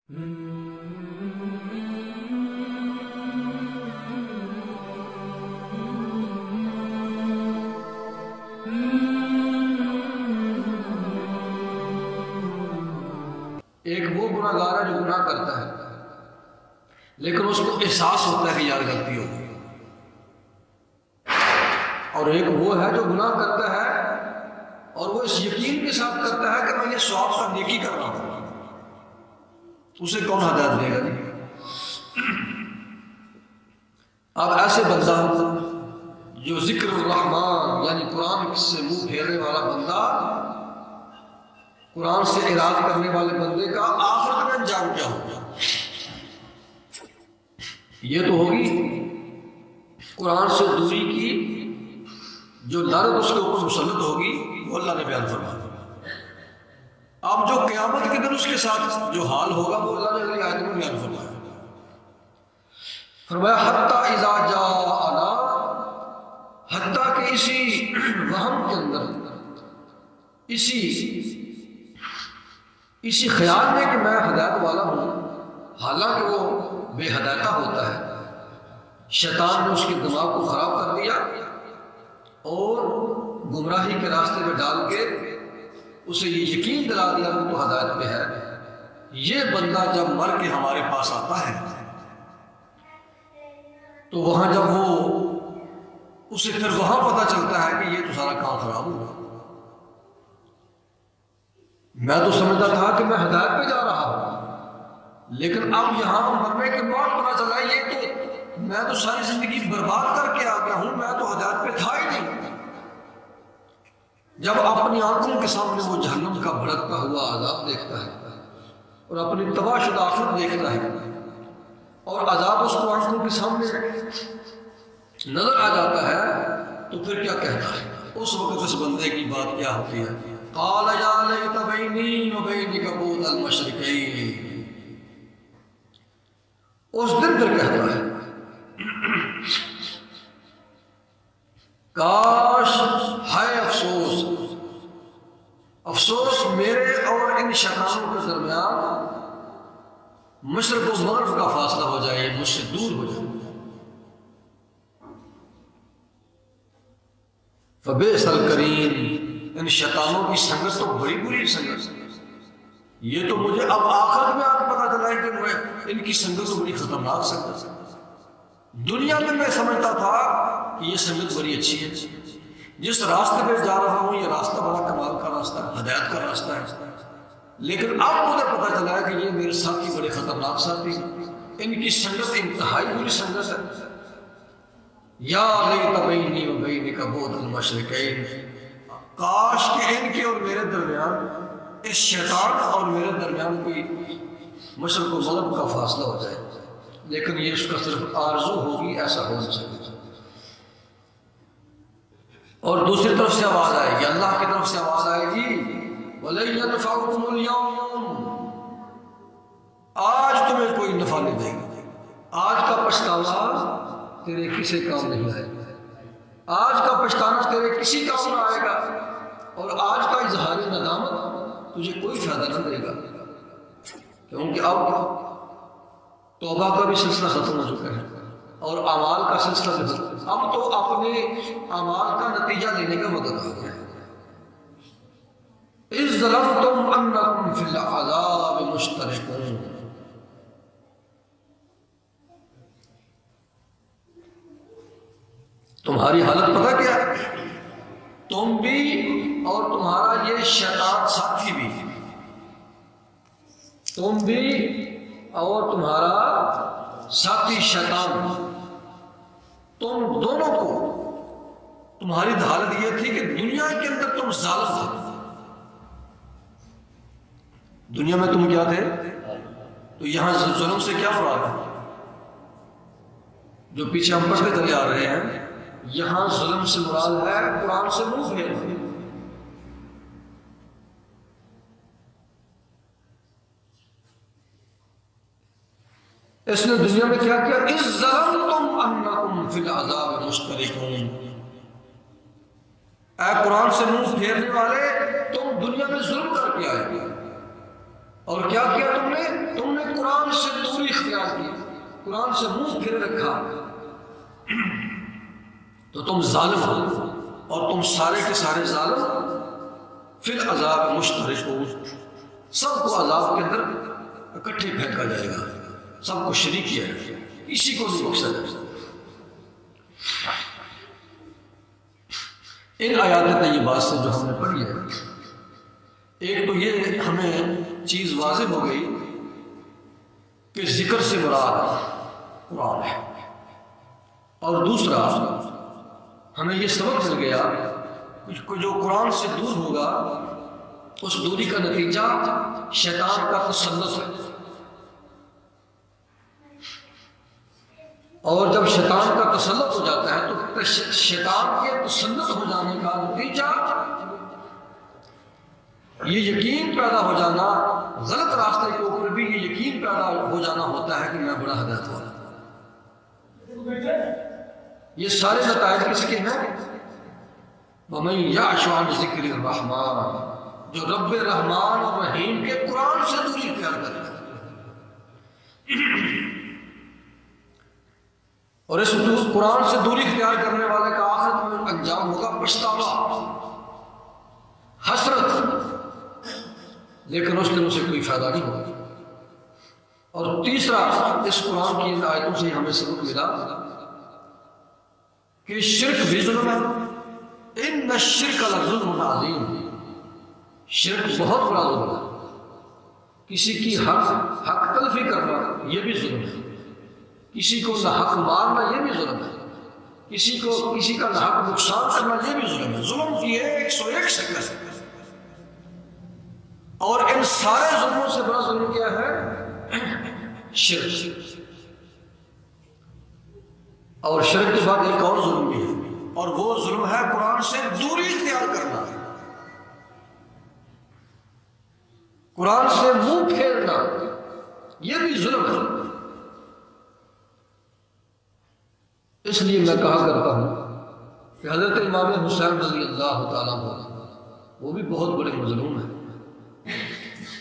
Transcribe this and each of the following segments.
ایک وہ گناہ گار ہے جو گناہ کرتا ہے لیکن اس کو احساس ہوتا ہے کہ یار غلطی ہو گئی، اور ایک وہ ہے جو گناہ کرتا ہے اور وہ اس یقین کے ساتھ کرتا ہے کہ میں یہ ثواب کا نیکی کر رہا ہوں۔ اسے کون ہدایت دے گا؟ اب ایسے بندہ جو ذکر الرحمن یعنی قرآن سے منہ پھیرنے والا بندہ، قرآن سے اعراض کرنے والے بندے کا آخرت میں انجام کیا ہوگا؟ یہ تو ہوگی قرآن سے دوری کی جو لعنت اس کے اوپر مسلط ہوگی، وہ اللہ نے بیان فرمایا۔ اب جو قیامت کے دن اس کے ساتھ جو حال ہوگا وہ اللہ نے اگلی آیت میں بیان فرمایا۔ فرمایا حتیٰ اذا جاءنا، حتیٰ کہ اسی وہم کے اندر، اسی خیال میں کہ میں ہدایت والا ہوں، حالانکہ وہ بے ہدایتہ ہوتا ہے، شیطان نے اس کے دماغ کو خراب کر دیا اور گمراہی کے راستے میں ڈال کے اسے یہ یقین دلا دیا کہ تو ہدایت پہ ہے۔ یہ بندہ جب مر کے ہمارے پاس آتا ہے تو وہاں جب وہ اسے پھر وہاں پتہ چلتا ہے کہ یہ تو سارا کام خراب ہوا، میں تو سمجھتا تھا کہ میں ہدایت پہ جا رہا ہوں، لیکن اب یہاں مرنے کے بعد پتہ چلا یہ تو میں تو ساری زندگی برباد کر کے آ گیا ہوں، میں تو ہدایت پہ تھا ہی نہیں۔ جب اپنی آنکھوں کے سامنے وہ جہنم کا بھڑکتا ہوا عذاب دیکھتا ہے اور اپنی تباہ شدہ آخرت دیکھتا ہے اور عذاب اس کو آنکھوں کے سامنے نظر آ جاتا ہے تو پھر کیا کہتا ہے؟ اس وقت اس بندے کی بات کیا ہوتی ہے؟ قال یا لیت بینی و بینک بعد المشرقین۔ اس دن پھر کہتا ہے کاش، ہائے افسوس، افسوس میرے اور ان شیطانوں کے درمیان مشرق و مغرب کا فاصلہ ہو جائے، مجھ سے دور ہو جائے۔ فبئس القرین، ان شیطانوں کی سنگت تو بڑی بری سنگت ہے۔ یہ تو مجھے اب آخرت میں آ کے پتا چلا ہے کہ ان کی سنگت تو بڑی خطرناک سنگت ہے۔ دنیا میں سمجھتا تھا کہ یہ سنگت بڑی اچھی ہے، جس راستے پہ جا رہا ہوں یہ راستہ بڑا کمال کا راستہ ہے، ہدایت کا راستہ ہے، لیکن اب مجھے پتا چلا ہے کہ یہ میرے ساتھی بڑے خطرناک ساتھی ہیں، ان کی سنگت انتہائی بری سنگت ہے۔ یا لیت بینی و بینک بعد المشرقین، کاش کہ ان کے اور میرے درمیان، اس شیطان اور میرے درمیان کوئی مشرق و مغرب کا فاصلہ ہو جائے، لیکن یہ اس کا صرف آرزو ہوگی، ایسا ہو نہیں سکتا۔ اور دوسری طرف سے آواز آئے گی، اللہ کی طرف سے آواز آئے گی وَلَن يَنفَعُكُمُ الْيَوْمَ، آج تمہیں کوئی نفع نہیں دے گا، آج کا پچھتاوا تیرے کسی کام نہیں آئے گا، آج کا پچھتانا تیرے کسی کام نہ آئے گا، اور آج کا اظہار ندامت تجھے کوئی فائدہ نہ دے گا، کیونکہ اب توبہ کا بھی سلسلہ ختم ہو چکا ہے اور اعمال کا سلسلہ بھی ختم، اب تو اپنے اعمال کا نتیجہ لینے کا وقت آ گیا ہے۔ اذ ظلمتم انکم فی العذاب مشترکون، تمہاری حالت پتہ کیا ہے؟ تم بھی اور تمہارا یہ شیطان ساتھی بھی، تم بھی اور تمہارا ساتھی شیطان، تم دونوں کو تمہاری حالت یہ تھی کہ دنیا کے اندر تم ظالم تھے۔ دنیا میں تم کیا تھے؟ تو یہاں ظلم سے کیا مراد ہے؟ جو پیچھے ہم پڑھتے چلے آ رہے ہیں، یہاں ظلم سے مراد ہے قرآن سے منہ پھیرنا۔ اس نے دنیا میں کیا کیا؟ اذ ظلمتم انکم فی العذاب مشترکون، اے قرآن سے منہ پھیرنے والے، تم دنیا میں ظلم کر کے آئے اور کیا کیا تم نے قرآن سے منہ پھر رکھا تو تم ظالم ہو، اور تم سارے کے سارے ظالم فی العذاب مشترک ہو، سب کو عذاب کے اندر اکٹھے پھینکا جائے گا، سب کو شریک کیا جائے گا، کسی کو نہیں بخشا جائے گا۔ ان آیات طیبات سے جو ہم نے پڑھی ہے، ایک تو یہ ہمیں چیز واضح ہو گئی کہ ذکر سے مراد قرآن ہے، اور دوسرا ہمیں یہ سبق مل گیا کہ جو قرآن سے دور ہوگا اس دوری کا نتیجہ شیطان کا تسلط ہے، اور جب شیطان کا تسلط ہو جاتا ہے تو شیطان کے تسلط ہو جانے کا نتیجہ یہ یقین پیدا ہو جانا، غلط راستے کے اوپر بھی یہ یقین پیدا ہو جانا ہوتا ہے کہ میں بڑا ہدایت والا ہوں۔ یہ سارے نتائج کس کے ہیں؟ وَمَن يَعْشُ عَنْ ذِكْرِ الرَّحْمَٰنِ، جو رب رحمان اور رحیم کے قرآن سے دوری اختیار کرتا ہے، اور اس قرآن سے دوری اختیار کرنے والے کا آخرت میں انجام ہوگا پچھتاوا، حسرت، لیکن اس دن اسے کوئی فائدہ نہیں ہوگا۔ اور تیسرا، اس قرآن کی ان آیتوں سے ہمیں سبق ملا کہ شرک بھی ظلم ہے، ان الشرک لظلم عظیم، شرک بہت بڑا ظلم ہے، کسی کی حق تلفی کرنا یہ بھی ظلم ہے، کسی کو نہ حق مارنا یہ بھی ظلم ہے، کسی کا نہ حق نقصان کرنا یہ بھی ظلم ہے۔ ظلم کی 101 شکل ہے، اور ان سارے ظلموں سے بڑا ظلم کیا ہے؟ شرک۔ اور شرک کے بعد ایک اور ظلم بھی ہے، اور وہ ظلم ہے قرآن سے دوری اختیار کرنا، قرآن سے منہ پھیرنا، یہ بھی ظلم ہے۔ اس لیے میں کہا کرتا ہوں کہ حضرت امام حسین رضی اللہ تعالیٰ عنہ وہ بھی بہت بڑے مظلوم ہیں،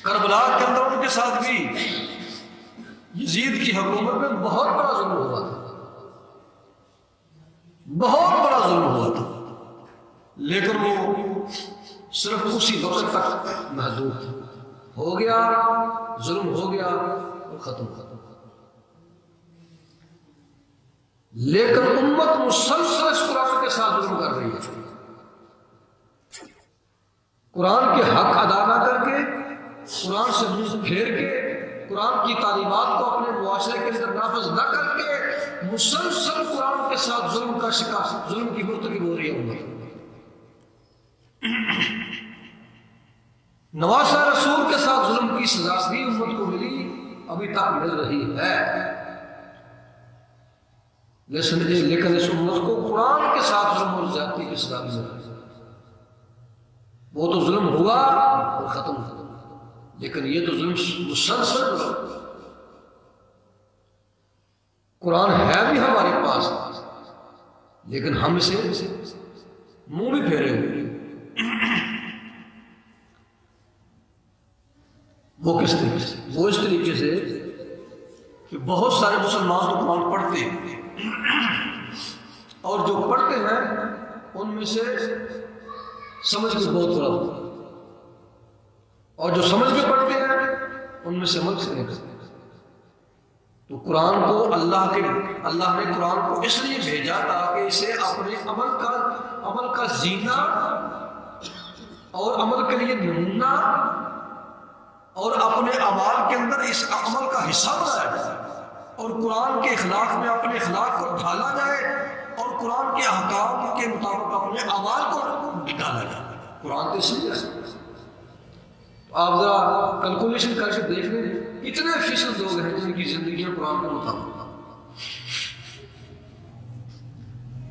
کربلا کے اندر ان کے ساتھ بھی یزید کی حکومت میں بہت بڑا ظلم ہوا تھا، بہت بڑا ظلم ہوا تھا، لیکن وہ صرف اسی وقت تک محدود تھا، ہو گیا ظلم، ہو گیا اور ختم۔ لیکن امت مسلسل اس قرآن کے ساتھ ظلم کر رہی ہے، قرآن کے حق ادا نہ کر کے، قرآن سے منہ پھیر کے، قرآن کی تعلیمات کو اپنے معاشرے کے اندر نافذ نہ کر کے مسلسل قرآن کے ساتھ ظلم کا شکار، ظلم کی مرتکب ہو رہی ہے امت۔ نواسہ رسول کے ساتھ ظلم کی سزا بھی امت کو ملی، ابھی تک مل رہی ہے، لیکن اس امت کو قرآن کے ساتھ ظلم اور زیادتی کی سزا بھی مل رہی ہے۔ وہ تو ظلم ہوا اور ختم ہوا، لیکن یہ تو ظلم مسلسل ہوا۔ قرآن ہے بھی ہمارے پاس، لیکن ہم اسے منہ بھی پھیرے ہوئے۔ وہ کس طریقے سے؟ وہ اس طریقے سے کہ بہت سارے مسلمان تو قرآن پڑھتے ہیں، اور جو پڑھتے ہیں ان میں سے سمجھ کے بہت تھوڑا ہوتا ہے، اور جو سمجھ کے پڑھتے ہیں ان میں سے عمل سے نہیں کرتے۔ تو قرآن کو اللہ نے قرآن کو اس لیے بھیجا تاکہ اسے اپنے عمل کا زینہ اور عمل کے لیے نمونہ اور اپنے اعمال کے اندر اس عمل کا حصہ بنایا جائے، اور قرآن کے اخلاق میں اپنے اخلاق کو ڈھالا جائے، اور قرآن کے احکام کے مطابق اپنے اعمال کو ڈھالا جائے۔ قرآن تو اس لیے آپ ذرا کیلکولیشن کر کے دیکھ لیں کتنے فیصد لوگ ہیں جن کی زندگیاں قرآن کے مطابق،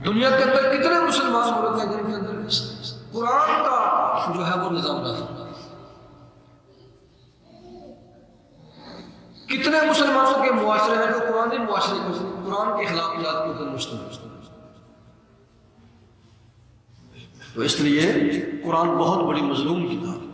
دنیا کے اندر کتنے مسلمان ملک ہیں جن کے اندر قرآن کا جو ہے وہ نظام نافذ، کتنے مسلمانوں کے معاشرے ہیں جو قرآن معاشرے کو قرآن کے اخلاقیات کے اوپر مشتمل۔ تو اس لیے قرآن بہت بڑی مظلوم کتاب ہے۔